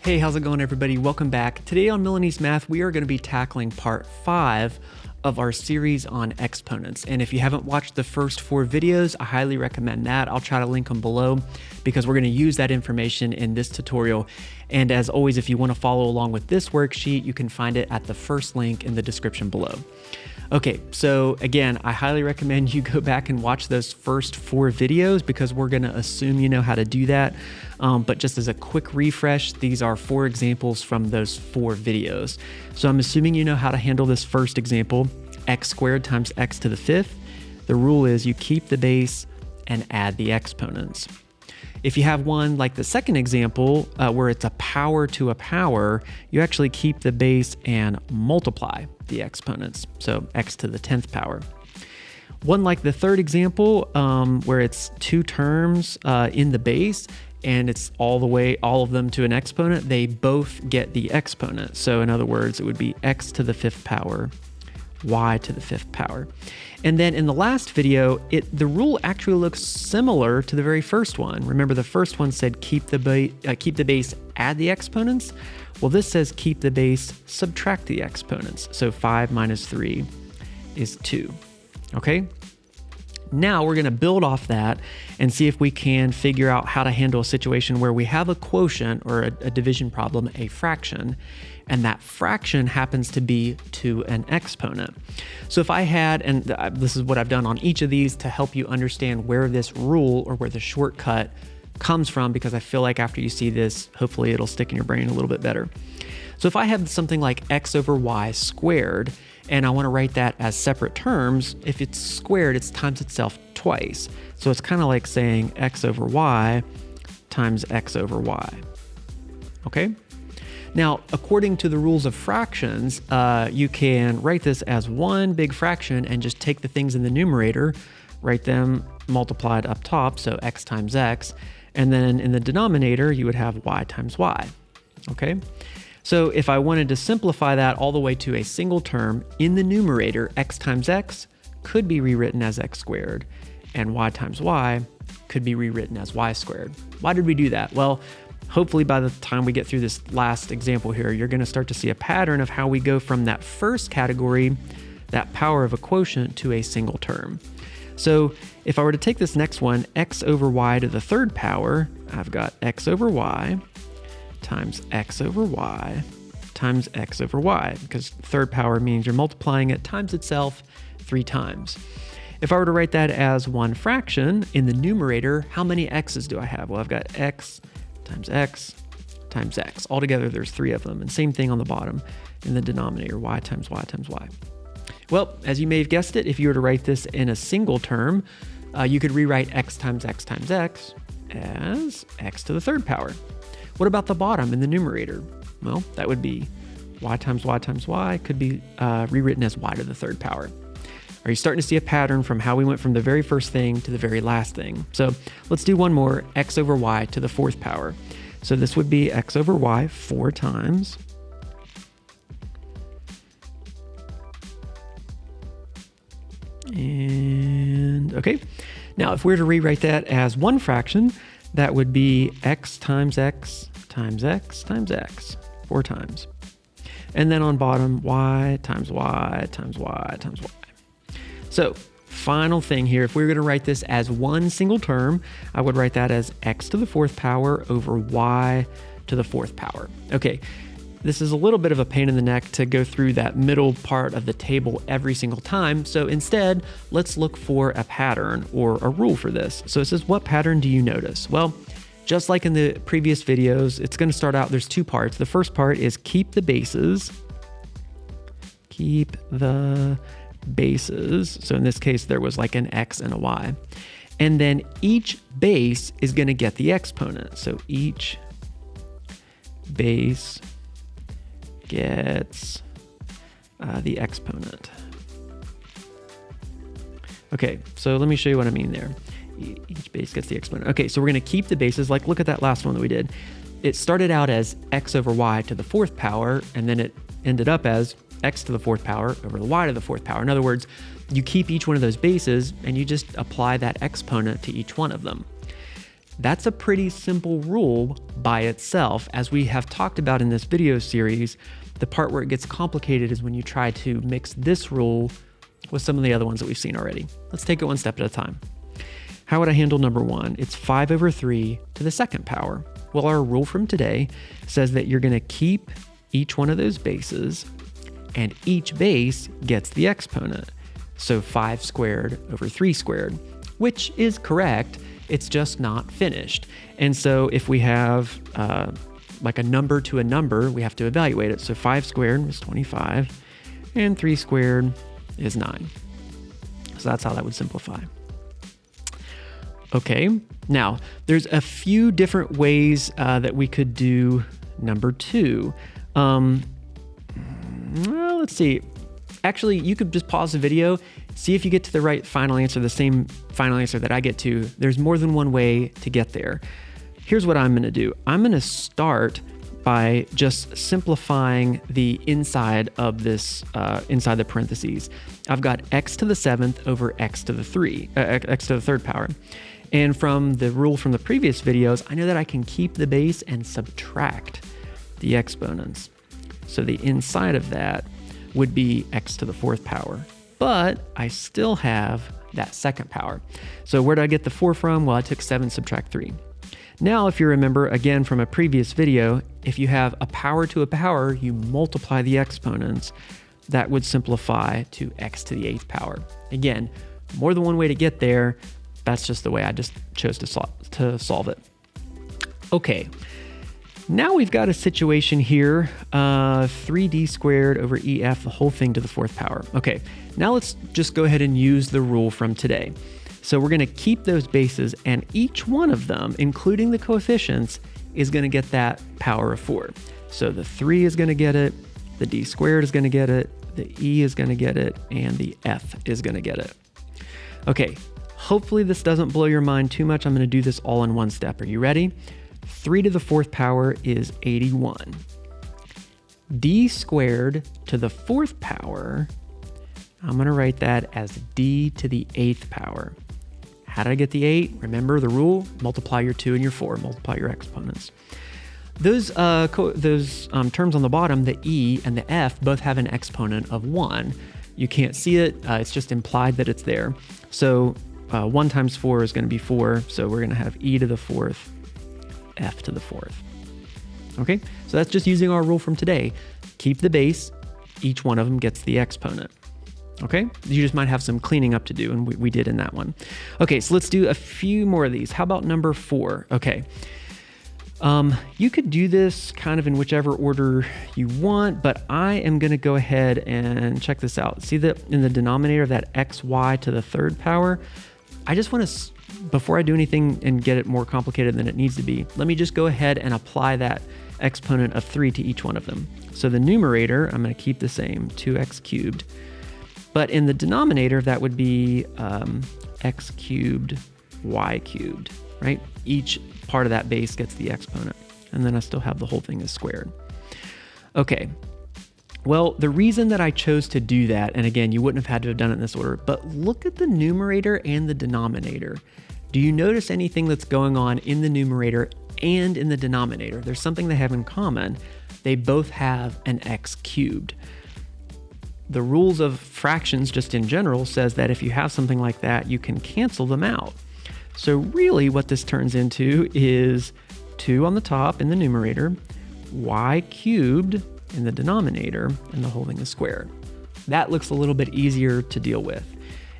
Hey, how's it going, everybody? Welcome back. Today on Milanese Math, we are going to be tackling part 5 of our series on exponents. And if you haven't watched the first 4 videos, I highly recommend that. I'll try to link them below because we're going to use that information in this tutorial. And as always, if you want to follow along with this worksheet, you can find it at the first link in the description below. Okay, so again, I highly recommend you go back and watch those first 4 videos because we're gonna assume you know how to do that. But just as a quick refresh, these are 4 examples from those 4 videos. So I'm assuming you know how to handle this first example, x squared times x to the 5th. The rule is you keep the base and add the exponents. If you have one like the second example, where it's a power to a power, you actually keep the base and multiply the exponents, so x to the 10th power. One like the third example, where it's 2 terms in the base, and it's all of them to an exponent, they both get the exponent. So in other words, it would be x to the 5th power, y to the 5th power. And then in the last video, the rule actually looks similar to the very first one. Remember, the first one said keep the base, add the exponents. Well, this says keep the base, subtract the exponents. So 5 minus 3 is 2, okay? Now we're gonna build off that and see if we can figure out how to handle a situation where we have a quotient or a division problem, a fraction, and that fraction happens to be to an exponent. So if I had, and this is what I've done on each of these to help you understand where this rule or where the shortcut comes from, because I feel like after you see this, hopefully it'll stick in your brain a little bit better. So if I have something like x over y squared, and I want to write that as separate terms, if it's squared, it's times itself twice. So it's kind of like saying x over y times x over y, okay? Now, according to the rules of fractions, you can write this as one big fraction and just take the things in the numerator, write them multiplied up top, so x times x, and then in the denominator, you would have y times y, okay? So if I wanted to simplify that all the way to a single term, in the numerator, x times x could be rewritten as x squared, and y times y could be rewritten as y squared. Why did we do that? Well, hopefully by the time we get through this last example here, you're gonna start to see a pattern of how we go from that first category, that power of a quotient, to a single term. So if I were to take this next one, x over y to the 3rd power, I've got x over y times x over y times x over y, because 3rd power means you're multiplying it times itself 3 times. If I were to write that as one fraction, in the numerator, how many x's do I have? Well, I've got x times x times x. Altogether, there's 3 of them. And same thing on the bottom in the denominator, y times y times y. Well, as you may have guessed it, if you were to write this in a single term, you could rewrite x times x times x as x to the 3rd power. What about the bottom in the numerator? Well, that would be y times y could be rewritten as y to the 3rd power. Are you starting to see a pattern from how we went from the very first thing to the very last thing? So let's do one more, x over y to the 4th power. So this would be x over y 4 times. And okay, now if we were to rewrite that as one fraction, that would be x times x times x times x 4 times. And then on bottom, y times y times y times y. So final thing here, if we were going to write this as one single term, I would write that as x to the 4th power over y to the 4th power. Okay, this is a little bit of a pain in the neck to go through that middle part of the table every single time. So instead, let's look for a pattern or a rule for this. So it says, what pattern do you notice? Well, just like in the previous videos, it's going to start out, there's 2 parts. The first part is keep the bases. Keep the bases. So in this case, there was like an x and a y. And then each base is going to get the exponent. So each base gets the exponent. Okay, so let me show you what I mean there. Each base gets the exponent. Okay, so we're going to keep the bases. Like, look at that last one that we did. It started out as x over y to the 4th power, and then it ended up as x to the 4th power over the y to the 4th power. In other words, you keep each one of those bases, and you just apply that exponent to each one of them. That's a pretty simple rule by itself. As we have talked about in this video series, the part where it gets complicated is when you try to mix this rule with some of the other ones that we've seen already. Let's take it one step at a time. How would I handle number 1? It's 5 over 3 to the second power. Well, our rule from today says that you're going to keep each one of those bases, and each base gets the exponent. So 5 squared over 3 squared, which is correct. It's just not finished. And so if we have like a number to a number, we have to evaluate it. So 5 squared is 25, and 3 squared is 9. So that's how that would simplify. Okay, now there's a few different ways that we could do number 2. Well, let's see. Actually, you could just pause the video, see if you get to the right final answer, the same final answer that I get to. There's more than one way to get there. Here's what I'm going to do. I'm going to start by just simplifying the inside of this, inside the parentheses. I've got x to the 7th over x to the x to the third power. And from the rule from the previous videos, I know that I can keep the base and subtract the exponents. So the inside of that would be x to the 4th power, but I still have that second power. So where did I get the 4 from? Well, I took 7, subtract 3. Now, if you remember, again, from a previous video, if you have a power to a power, you multiply the exponents. That would simplify to x to the 8th power. Again, more than one way to get there. That's just the way I just chose to solve it. Okay. Now we've got a situation here, 3d squared over EF, the whole thing to the 4th power. Okay, now let's just go ahead and use the rule from today. So we're going to keep those bases, and each one of them, including the coefficients, is going to get that power of 4. So the 3 is going to get it, the d squared is going to get it, the e is going to get it, and the f is going to get it. Okay, hopefully this doesn't blow your mind too much. I'm going to do this all in one step. Are you ready? 3 to the 4th power is 81. D squared to the 4th power, I'm going to write that as d to the 8th power. How did I get the 8? Remember the rule? Multiply your 2 and your 4. Multiply your exponents. Those terms on the bottom, the e and the f, both have an exponent of 1. You can't see it. It's just implied that it's there. So 1 times 4 is going to be 4. So we're going to have e to the 4th, f to the 4th. Okay, so that's just using our rule from today. Keep the base, each one of them gets the exponent. Okay, you just might have some cleaning up to do, and we did in that one. Okay, so let's do a few more of these. How about number 4? Okay, you could do this kind of in whichever order you want, but I am going to go ahead and check this out. See that in the denominator of that xy to the 3rd power? I just want to, before I do anything and get it more complicated than it needs to be, let me just go ahead and apply that exponent of 3 to each one of them. So the numerator, I'm going to keep the same, 2x cubed. But in the denominator, that would be x cubed, y cubed, right? Each part of that base gets the exponent. And then I still have the whole thing as squared. Okay. Well, the reason that I chose to do that, and again, you wouldn't have had to have done it in this order, but look at the numerator and the denominator. Do you notice anything that's going on in the numerator and in the denominator? There's something they have in common. They both have an x cubed. The rules of fractions, just in general, says that if you have something like that, you can cancel them out. So really what this turns into is 2 on the top in the numerator, y cubed in the denominator, and the whole thing is squared. That looks a little bit easier to deal with.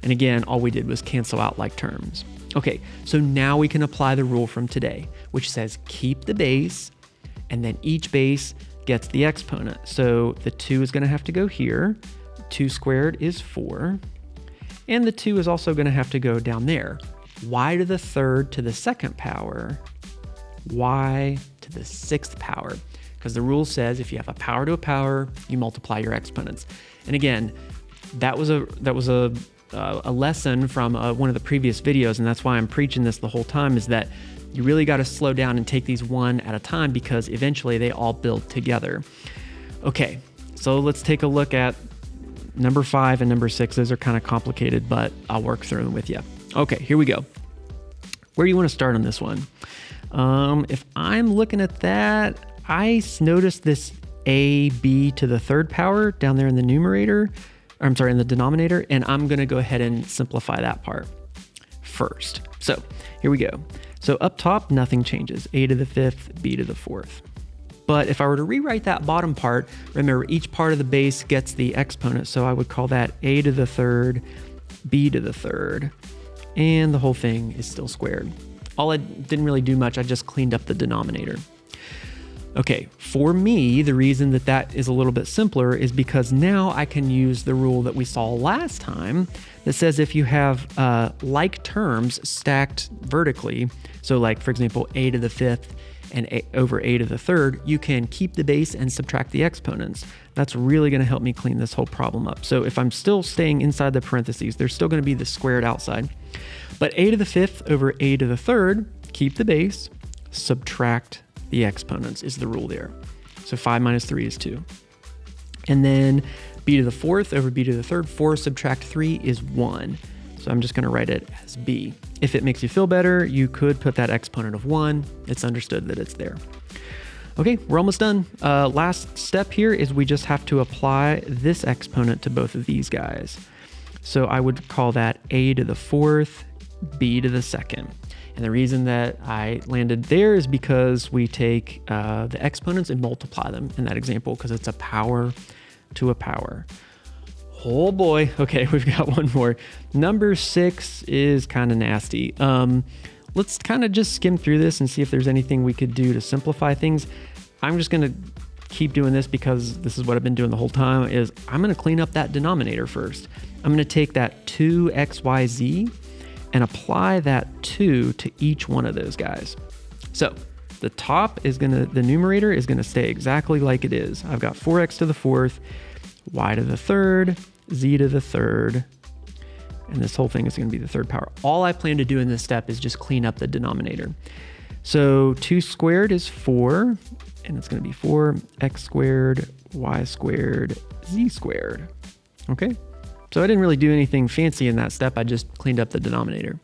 And again, all we did was cancel out like terms. Okay, so now we can apply the rule from today, which says keep the base, and then each base gets the exponent. So the 2 is going to have to go here. 2 squared is 4. And the 2 is also going to have to go down there. Y to the 3rd to the 2nd power, y to the 6th power. Because the rule says if you have a power to a power, you multiply your exponents. And again, that was a lesson from one of the previous videos, and that's why I'm preaching this the whole time, is that you really got to slow down and take these one at a time, because eventually they all build together. Okay, so let's take a look at number 5 and number 6. Those are kind of complicated, but I'll work through them with you. Okay, here we go. Where do you want to start on this one? If I'm looking at that, I noticed this AB to the third power down there in the numerator, or I'm sorry, in the denominator, and I'm gonna go ahead and simplify that part first. So here we go. So up top, nothing changes. A to the fifth, B to the fourth. But if I were to rewrite that bottom part, remember each part of the base gets the exponent. So I would call that A to the third, B to the third, and the whole thing is still squared. I didn't really do much. I just cleaned up the denominator. Okay, for me, the reason that that is a little bit simpler is because now I can use the rule that we saw last time that says if you have like terms stacked vertically, so like, for example, a to the fifth and over a to the third, you can keep the base and subtract the exponents. That's really going to help me clean this whole problem up. So if I'm still staying inside the parentheses, there's still going to be the squared outside. But a to the fifth over a to the third, keep the base, subtract the exponents is the rule there. So 5 minus 3 is 2. And then b to the fourth over b to the third, 4 subtract 3 is 1. So I'm just going to write it as b. If it makes you feel better, you could put that exponent of 1. It's understood that it's there. Okay, we're almost done. Last step here is we just have to apply this exponent to both of these guys. So I would call that a to the fourth, b to the second. And the reason that I landed there is because we take the exponents and multiply them in that example because it's a power to a power. Oh boy. Okay, we've got one more. Number 6 is kind of nasty. Let's kind of just skim through this and see if there's anything we could do to simplify things. I'm just going to keep doing this because this is what I've been doing the whole time. Is I'm going to clean up that denominator first. I'm going to take that 2xyz and apply that 2 to each one of those guys. So the top is the numerator is gonna stay exactly like it is. I've got 4x to the fourth, y to the third, z to the third, and this whole thing is gonna be the third power. All I plan to do in this step is just clean up the denominator. So 2 squared is 4, and it's gonna be 4x squared, y squared, z squared, okay? So I didn't really do anything fancy in that step. I just cleaned up the denominator.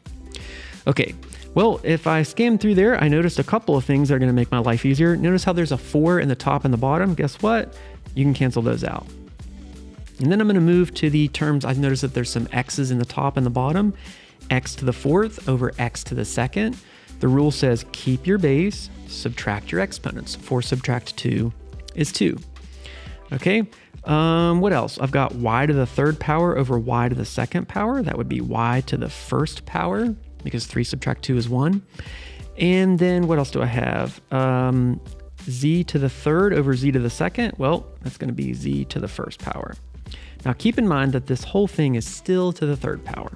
Okay, well, if I scan through there, I noticed a couple of things that are gonna make my life easier. Notice how there's a 4 in the top and the bottom. Guess what? You can cancel those out. And then I'm gonna move to the terms. I've noticed that there's some x's in the top and the bottom. X to the fourth over x to the second. The rule says keep your base, subtract your exponents. 4 subtract 2 is 2. Okay. What else? I've got y to the third power over y to the second power. That would be y to the first power because 3 subtract 2 is 1. And then what else do I have? Z to the third over z to the second. Well, that's going to be z to the first power. Now keep in mind that this whole thing is still to the third power.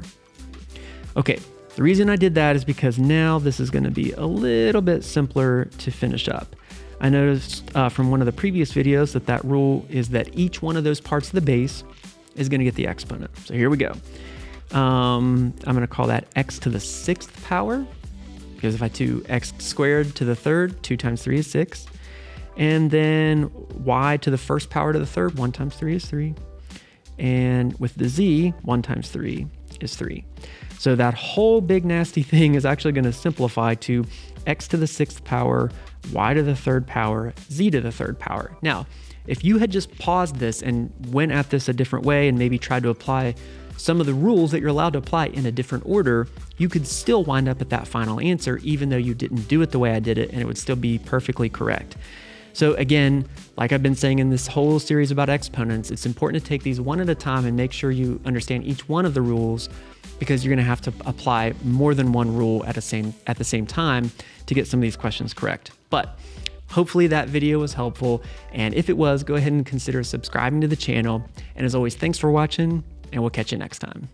Okay, the reason I did that is because now this is going to be a little bit simpler to finish up. I noticed from one of the previous videos that rule is that each one of those parts of the base is going to get the exponent. So here we go. I'm going to call that x to the sixth power, because if I do x squared to the third, 2 times 3 is 6. And then y to the first power to the third, 1 times 3 is 3. And with the z, 1 times 3 is 3. So that whole big nasty thing is actually going to simplify to x to the sixth power, y to the third power, z to the third power. Now, if you had just paused this and went at this a different way and maybe tried to apply some of the rules that you're allowed to apply in a different order, you could still wind up at that final answer, even though you didn't do it the way I did it, and it would still be perfectly correct. So again, like I've been saying in this whole series about exponents, it's important to take these one at a time and make sure you understand each one of the rules, because you're going to have to apply more than one rule at the same time to get some of these questions correct. But hopefully that video was helpful, and if it was, go ahead and consider subscribing to the channel. And as always, thanks for watching, and we'll catch you next time.